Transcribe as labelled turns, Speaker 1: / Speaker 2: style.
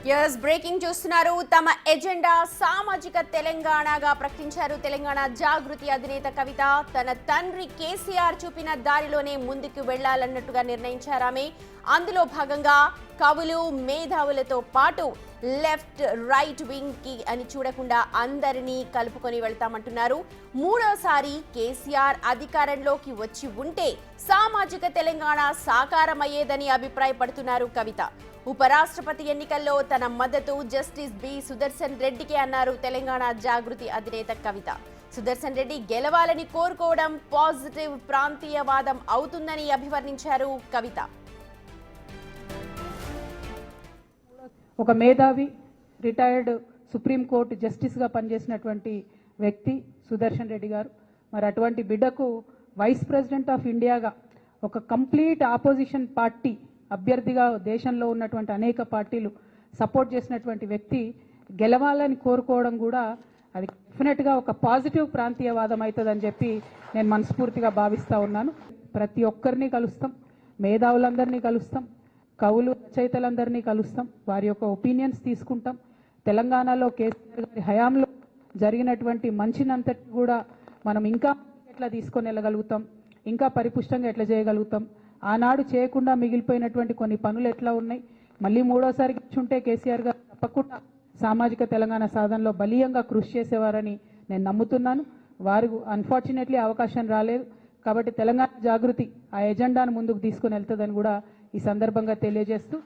Speaker 1: Yes breaking చూస్తున్నారు. తమ agenda సామాజిక తెలంగాణగా ప్రకటించారు తెలంగాణ జాగృతి అధినేత కవిత. తన తండ్రి కేసీఆర్ చూపిన దారిలోనే ముందుకు వెళ్లాలన్నట్టుగా నిర్ణయించారామె. అందులో భాగంగా కవులు మేధావులతో పాటు లెఫ్ట్ రైట్ వింగ్ కి అని చూడకుండా అందరినీ కలుపుకొని వెళ్తామంటున్నారు. మూడోసారి కేసీఆర్ అధికారంలోకి వచ్చి ఉంటే సామాజిక తెలంగాణ సాకారమయ్యేదని అభిప్రాయపడుతున్నారు కవిత. ఉపరాష్ట్రపతి ఎన్నికల్లో తన మద్దతు జస్టిస్ బి సుదర్శన్ రెడ్డికి అన్నారు తెలంగాణ జాగృతి అధినేత కవిత. సుదర్శన్ రెడ్డి గెలవాలని కోరుకోవడం పాజిటివ్ ప్రాంతీయవాదం అవుతుందని అభివర్ణించారు కవిత.
Speaker 2: ఒక మేధావి, రిటైర్డ్ సుప్రీంకోర్టు జస్టిస్గా పనిచేసినటువంటి వ్యక్తి సుదర్శన్ రెడ్డి గారు. మరి అటువంటి బిడ్డకు వైస్ ప్రెసిడెంట్ ఆఫ్ ఇండియాగా ఒక కంప్లీట్ ఆపోజిషన్ పార్టీ అభ్యర్థిగా దేశంలో ఉన్నటువంటి అనేక పార్టీలు సపోర్ట్ చేసినటువంటి వ్యక్తి గెలవాలని కోరుకోవడం కూడా అది డెఫినెట్గా ఒక పాజిటివ్ ప్రాంతీయవాదం అవుతుందని చెప్పి నేను మనస్ఫూర్తిగా భావిస్తూ ఉన్నాను. ప్రతి ఒక్కరిని కలుస్తాం, మేధావులందరినీ కలుస్తాం, కవులు రచయితలందరినీ కలుస్తాం, వారి యొక్క ఒపీనియన్స్ తీసుకుంటాం. తెలంగాణలో కేసీఆర్ గారి హయాంలో జరిగినటువంటి మంచినంతటి కూడా మనం ఇంకా ఎట్లా తీసుకొని వెళ్ళగలుగుతాం, ఇంకా పరిపుష్టంగా ఎట్లా చేయగలుగుతాం, ఆనాడు చేయకుండా మిగిలిపోయినటువంటి కొన్ని పనులు ఎట్లా ఉన్నాయి, మళ్ళీ మూడోసారి గెలుచుంటే కేసీఆర్ గారు తప్పకుండా సామాజిక తెలంగాణ సాధనలో బలీయంగా కృషి చేసేవారని నేను నమ్ముతున్నాను. వారు అన్ఫార్చునేట్లీ అవకాశం రాలేదు. కాబట్టి తెలంగాణ జాగృతి ఆ ఎజెండాను ముందుకు తీసుకుని వెళ్తుందని కూడా ఈ సందర్భంగా తెలియజేస్తూ